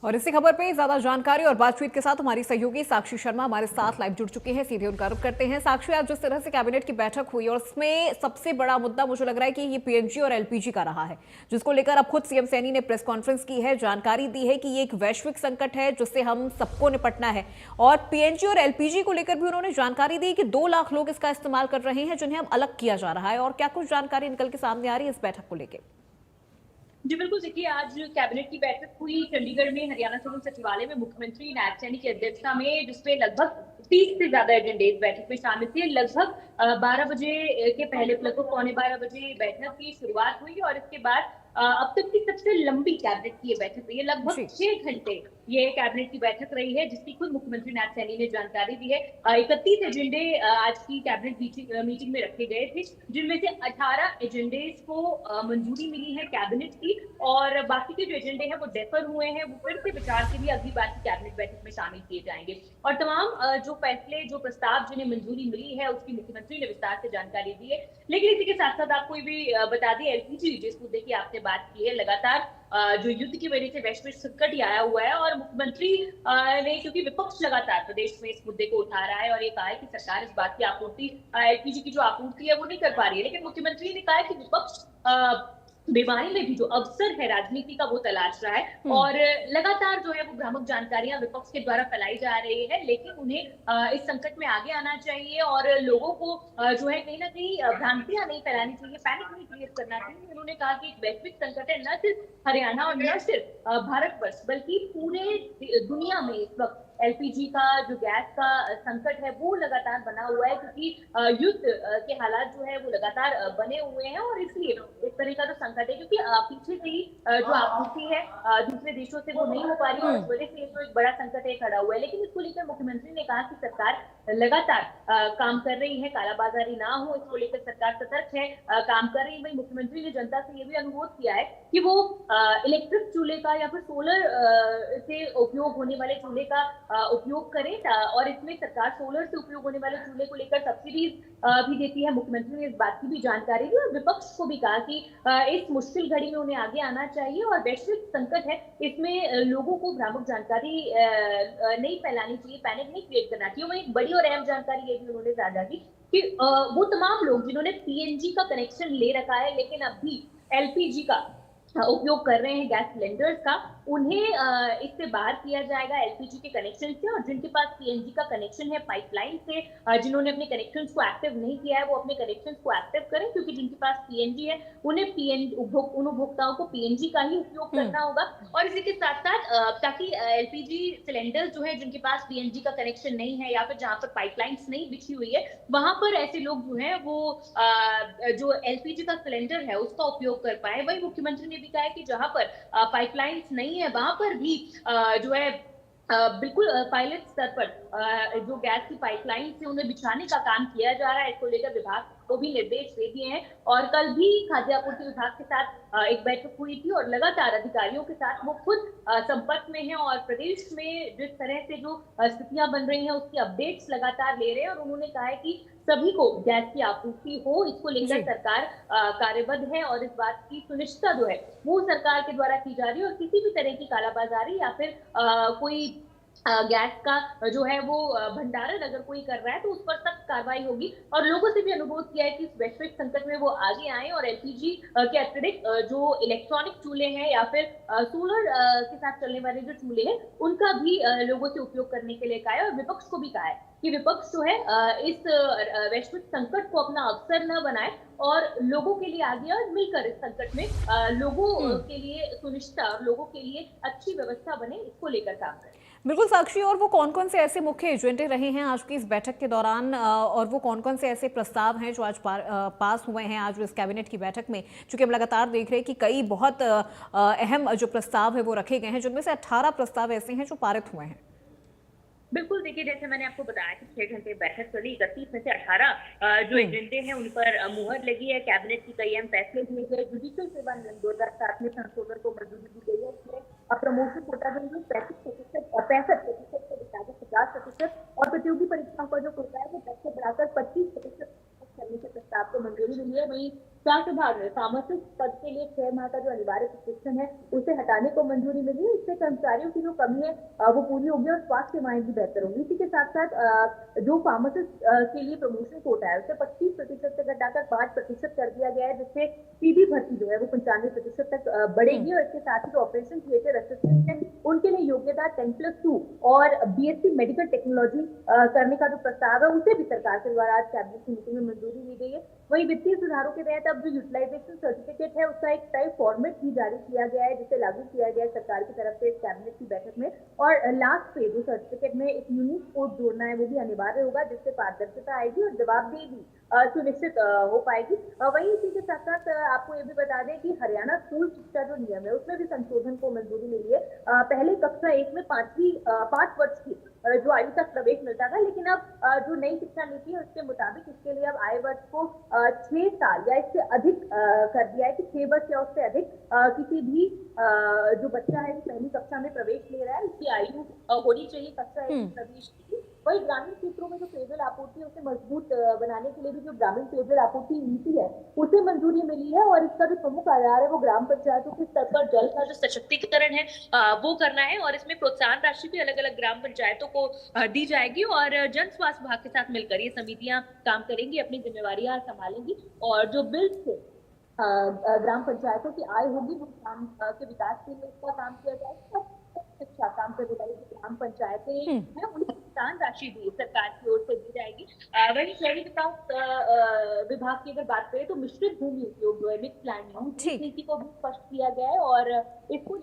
और इसी खबर पे ज्यादा जानकारी और बातचीत के साथ हमारी सहयोगी साक्षी शर्मा हमारे साथ लाइव जुड़ चुके हैं। सीधे उनका रुख करते हैं। साक्षी, आज जिस तरह से कैबिनेट की बैठक हुई और उसमें सबसे बड़ा मुद्दा मुझे लग रहा है कि ये पीएनजी और एलपीजी का रहा है, जिसको लेकर अब खुद सीएम सैनी ने प्रेस कॉन्फ्रेंस की है, जानकारी दी है कि ये एक वैश्विक संकट है जिससे हम सबको निपटना है। और पीएनजी और एलपीजी को लेकर भी उन्होंने जानकारी दी कि 2 लाख लोग इसका इस्तेमाल कर रहे हैं जिन्हें अब अलग किया जा रहा है। और क्या कुछ जानकारी निकल के सामने आ रही है इस बैठक को लेकर? जी बिल्कुल, देखिए आज कैबिनेट की बैठक हुई चंडीगढ़ में हरियाणा सिविल सचिवालय में मुख्यमंत्री नायब सैनी की अध्यक्षता में, जिसमें लगभग 30 से ज्यादा एजेंडे इस बैठक में शामिल थे। लगभग 12 बजे के पहले, लगभग पौने 12 बजे बैठक की शुरुआत हुई और इसके बाद अब तक की सबसे लंबी कैबिनेट की ये बैठक रही है। लगभग जी। 6 घंटे ये कैबिनेट की बैठक रही है, जिसकी खुद मुख्यमंत्री नायब सैनी ने जानकारी दी है। 31 एजेंडे आज की कैबिनेट मीटिंग में रखे गए थे, जिनमें से 18 एजेंडे को मंजूरी मिली है कैबिनेट की, और बाकी के जो एजेंडे हैं वो डेफर हुए हैं, वो फिर से विचार के लिए अगली बार की कैबिनेट बैठक में शामिल किए जाएंगे। और तमाम जो फैसले, जो प्रस्ताव जिन्हें मंजूरी मिली है, उसकी मुख्यमंत्री ने विस्तार से जानकारी दी है। लेकिन इसी के साथ साथ आपको ये भी बता दें, एलपीजी जिस मुद्दे की आपने बात की है, लगातार जो युद्ध की वजह से वैश्विक संकट ही आया हुआ है, और मुख्यमंत्री ने, क्योंकि विपक्ष लगातार प्रदेश में इस मुद्दे को उठा रहा है और ये कहा है कि सरकार इस बात की आपूर्ति, एलपीजी की जो आपूर्ति है वो नहीं कर पा रही है, लेकिन मुख्यमंत्री ने कहा है कि विपक्ष बीमारी में भी जो अवसर है राजनीति का वो तलाश रहा है, और लगातार जो है वो भ्रामक जानकारियां विपक्ष के द्वारा फैलाई जा रही है। लेकिन उन्हें इस संकट में आगे आना चाहिए और लोगों को जो है कहीं ना कहीं भ्रांतियां नहीं फैलानी चाहिए, पैनिक नहीं क्रिएट करना चाहिए। उन्होंने कहा कि एक वैश्विक संकट है, न सिर्फ हरियाणा और न सिर्फ भारतवर्ष, बल्कि पूरे दुनिया में इस वक्त एलपीजी का, जो गैस का संकट है वो लगातार बना हुआ है, क्योंकि युद्ध के हालात जो है वो लगातार बने हुए हैं, और इसलिए इस तरह का जो संकट है, क्योंकि पीछे से ही जो आपूर्ति है दूसरे देशों से वो नहीं हो पा रही है, और इस वजह से ये तो एक बड़ा संकट है खड़ा हुआ है। लेकिन इसको लेकर मुख्यमंत्री ने कहा कि सरकार लगातार काम कर रही है, कालाबाजारी ना हो, इसको लेकर सरकार सतर्क है, काम कर रही है। वही मुख्यमंत्री ने जनता से ये भी अनुरोध किया है कि वो इलेक्ट्रिक चूल्हे का या फिर सोलर से उपयोग होने वाले चूल्हे का उपयोग करें, और इसमें सरकार सोलर से उपयोग होने वाले चूल्हे को लेकर सब्सिडीज भी देती है। मुख्यमंत्री ने इस बात की भी जानकारी दी और विपक्ष को भी कहा कि इस मुश्किल घड़ी में उन्हें आगे आना चाहिए, और वैश्विक संकट है, इसमें लोगों को भ्रामक जानकारी नहीं फैलानी चाहिए, पैनिक नहीं क्रिएट करना चाहिए। वहीं एक बड़ी और अहम जानकारी ये भी उन्होंने साझा की कि वो तमाम लोग जिन्होंने पीएनजी का कनेक्शन ले रखा है लेकिन अब भी एलपीजी का उपयोग कर रहे हैं, गैस सिलेंडर्स का, उन्हें इससे बाहर किया जाएगा एलपीजी के कनेक्शन से। और जिनके पास पीएनजी का कनेक्शन है पाइपलाइन से, जिन्होंने अपने कनेक्शंस को एक्टिव नहीं किया है, वो अपने कनेक्शंस को एक्टिव करें, क्योंकि जिनके पास पीएनजी है उन्हें उन उपभोक्ताओं को पीएनजी का ही उपयोग करना होगा। और इसी के साथ साथ ताकि एलपीजी सिलेंडर्स जो है जिनके पास पीएनजी का कनेक्शन नहीं है, या फिर जहां पर पाइपलाइंस नहीं बिछी हुई है, वहां पर ऐसे लोग जो है वो जो एलपीजी का सिलेंडर है उसका उपयोग कर पाए। वही मुख्यमंत्री ने भी कहा है कि जहां पर पाइपलाइंस नहीं है, वहां पर भी जो है बिल्कुल पायलट स्तर पर जो गैस की पाइपलाइन से उन्हें बिछाने का काम किया जा रहा है। इसको लेकर विभाग को भी निर्देश दे दिए हैं, और कल भी खाद्य आपूर्ति विभाग के साथ एक बैठक हुई थी, और लगातार अधिकारियों के साथ वो खुद संपर्क में हैं, और प्रदेश में जिस तरह से जो स्थितियां बन रही हैं उसकी अपडेट्स लगातार ले रहे हैं। और उन्होंने कहा है कि सभी को गैस की आपूर्ति हो, इसको लेकर जी। सरकार कार्यबद्ध है, और इस बात की सुनिश्चितता जो है वो सरकार के द्वारा की जा रही है, और किसी भी तरह की कालाबाजारी या फिर कोई गैस का जो है वो भंडारण अगर कोई कर रहा है तो उस पर सख्त कार्रवाई होगी। और लोगों से भी अनुरोध किया है कि इस वैश्विक संकट में वो आगे आए, और एलपीजी के अतिरिक्त जो इलेक्ट्रॉनिक चूल्हे हैं या फिर सोलर के साथ चलने वाले जो चूल्हे हैं उनका भी लोगों से उपयोग करने के लिए कहा है। और विपक्ष को भी कहा है कि विपक्ष जो है इस वैश्विक संकट को अपना अवसर न बनाए, और लोगों के लिए आगे और मिलकर इस संकट में लोगों के लिए सुनिश्चितता और लोगों के लिए अच्छी व्यवस्था बने, इसको लेकर काम करें। बिल्कुल साक्षी, और वो कौन कौन से ऐसे मुख्य एजेंडे रहे हैं आज की इस बैठक के दौरान, और वो कौन कौन से ऐसे प्रस्ताव हैं जो आज पास हुए हैं आज इस कैबिनेट की बैठक में? चूंकि हम लगातार देख रहे हैं कि कई बहुत अहम जो प्रस्ताव है वो रखे गए हैं, जिनमें से 18 प्रस्ताव ऐसे हैं जो पारित हुए हैं। बिल्कुल, देखिए जैसे मैंने आपको बताया कि 6 घंटे बैठक चली, 31 में से 18 जो हम्म। एजेंडे हैं उन पर मुहर लगी है। कैबिनेट की कई अहम फैसले लिए गए। जुडिशियल सेवा नियम 2007 में संशोधन को मंजूरी दी गई है। इसमें प्रमोशन कोटा जो 65% से बढ़ाकर 50%, और प्रतियोगी परीक्षाओं का जो कोटा है वो 10 से बढ़ाकर 25% करने के प्रस्ताव को मंजूरी मिली है। वहीं स्वास्थ्य विभाग ने फार्मासिस्ट पद के लिए 6 माह का जो अनिवार्य प्रशिक्षण है उसे हटाने को मंजूरी मिली है। इससे कर्मचारियों की जो कमी है वो पूरी होगी और स्वास्थ्य सेवाएं भी बेहतर होंगी। इसी के साथ साथ जो फार्मासिस्ट के लिए प्रमोशन कोटा है उसे 25% से घटाकर 5% कर दिया गया है, जिससे सीधी भर्ती जो है वो 95% तक बढ़ेगी। और इसके साथ ही जो ऑपरेशन थिएटर असिस्टेंट है उनके लिए योग्यता 10+2 और बीएससी मेडिकल टेक्नोलॉजी करने का जो प्रस्ताव है उसे भी सरकार के द्वारा आज कैबिनेट की मीटिंग में मंजूरी दी गई है। वही वित्तीय सुधारों के तहत अब जो यूटिलाइजेशन सर्टिफिकेट है उसका एक तय फॉर्मेट भी जारी किया गया है, जिसे लागू किया गया है सरकार की तरफ से इस कैबिनेट की बैठक में। और लास्ट पे जो सर्टिफिकेट में एक यूनिक कोड जोड़ना है वो भी अनिवार्य होगा, जिससे पारदर्शिता आएगी और जवाबदेही भी सुनिश्चित हो पाएगी। वहीं इसी के साथ साथ आपको ये भी बता दें कि हरियाणा स्कूल शिक्षा जो नियम है उसमें भी संशोधन को मंजूरी मिली है। पहले कक्षा 1 में 5 वर्ष की जो आयु तक प्रवेश मिलता था, लेकिन अब जो नई शिक्षा नीति है उसके मुताबिक इसके लिए अब आयु वर्ष को 6 साल या इससे अधिक कर दिया है कि 6 वर्ष या उससे अधिक किसी भी जो बच्चा है जो पहली कक्षा में प्रवेश ले रहा है उसकी आयु होनी चाहिए कक्षा 1 में प्रवेश की। वही ग्रामीण क्षेत्रों में जो पेयजल आपूर्ति है उसे मजबूत बनाने के लिए भी जो ग्रामीण पेयजल आपूर्ति नीति है उसे मंजूरी मिली है। और इसका जो प्रमुख आधार है वो ग्राम पंचायतों के स्तर पर जल का जो सशक्तिकरण है वो करना है। और इसमें प्रोत्साहन राशि भी अलग अलग ग्राम पंचायतों को दी जाएगी और जन स्वास्थ्य विभाग के साथ मिलकर ये समितियां काम करेंगी, अपनी जिम्मेवारियां संभालेंगी। और जो बिल से ग्राम पंचायतों की आय होगी वो ग्राम के विकास के लिए इसका काम किया जाएगा। शिक्षा काम करने वाली जो ग्राम पंचायतें हैं उन्हें भुगतान राशि भी सरकार की ओर से दी जाएगी। वहीं शहरी विकास विभाग की अगर बात करें तो मिश्रित भूमि उपयोग जो है मिक्स लैंड यूज नीति को भी स्पष्ट किया गया है और इसको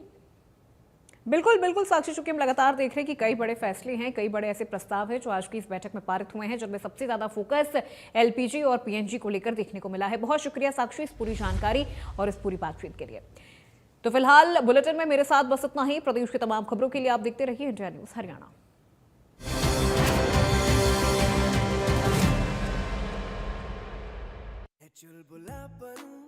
बिल्कुल बिल्कुल साक्षी, चूंकि हम लगातार देख रहे हैं कि कई बड़े फैसले हैं, कई बड़े ऐसे प्रस्ताव हैं जो आज की इस बैठक में पारित हुए हैं, जिनमें सबसे ज्यादा फोकस एलपीजी और पीएनजी को लेकर देखने को मिला है। बहुत शुक्रिया साक्षी इस पूरी जानकारी और इस पूरी बातचीत के लिए। तो फिलहाल बुलेटिन में मेरे साथ बस इतना ही। प्रदेश की तमाम खबरों के लिए आप देखते रहिए इंडिया न्यूज हरियाणा। चुलबुलापन